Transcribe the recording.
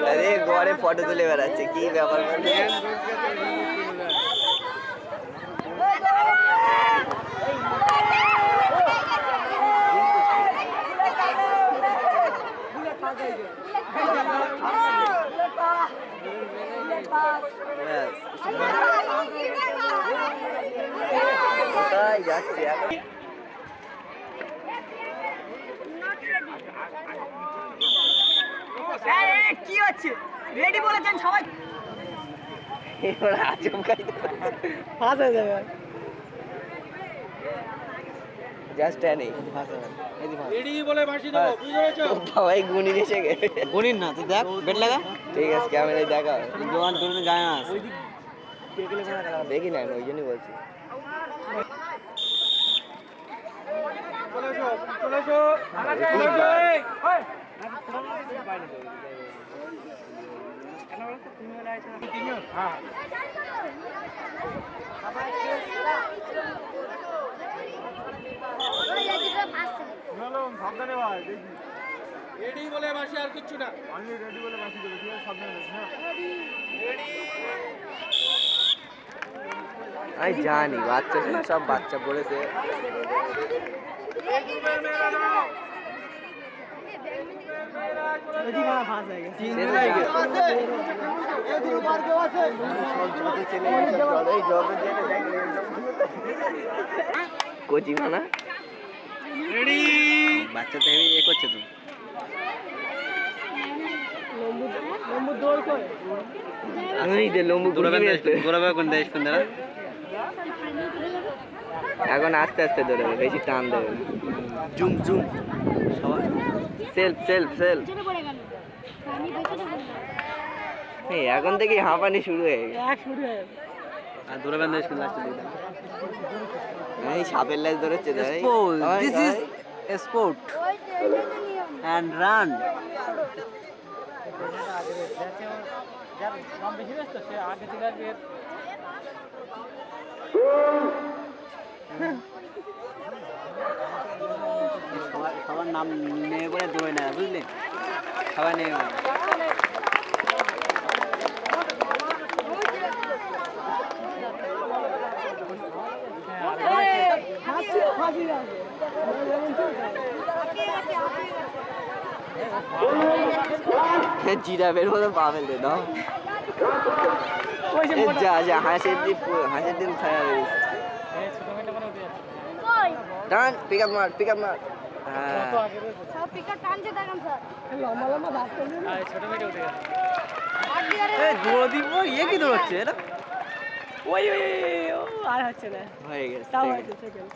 আরে ঘরে ফটো তুলে বেড়াচ্ছে কি ব্যাপার যাচ্ছে কি হচ্ছে রেডি বলেছেন সবাই এবার আচমকাই পাস হয়ে যাবে জাস্ট টানি রেডি বলে বাঁশি দেবো বুঝতে পেরেছো ভাই গুণিন এসে গেছে গণিন না তুই দেখ বেট লাগা ঠিক আছে ক্যামেরায় দেখা জোয়ান তুমি গায়ে না দেখি না ওই জন্যই বলছি চলে এসো চলে এসো সাবধানে ভাই দেখি রেডি বলে বাঁশি আর কিচ্ছু না আমি রেডি বলে বাঁশি দেবো ঠিক আছে সাবধানে রেডি আমি জানি বাচ্চা সব বাচ্চা পড়েছে কচি মানা রেডি বাচ্চা তো হেভি করছে তো এখন আস্তে আস্তে দৌড়াবে বেশি টান দেবে zoom zoom self self self এখন থেকেই হাঁপানি শুরু হয়ে গেছে আর দূরে বান্ধব স্কুল লাস্টে দিই এই সাপের লাইস ধরেছে this is sport and run সবার নাম নেই বলে দৌড়ে না বুঝলি সবাই নেই জিরাফের মতো পা ফেলতে দাও যা যা হাঁসের দিন খাওয়া হয়েছে ডান পিক আপ মার হ্যাঁ সব পিকার টানছে দেখেন স্যার লম্বা লম্বা ভাত করবে ছোট মেয়ে উঠে গেছে এই দৌড় দিব কি দৌড়চ্ছে এটা ওই আর হচ্ছে না হয়ে গেছে তাও হচ্ছে সেকেন্ড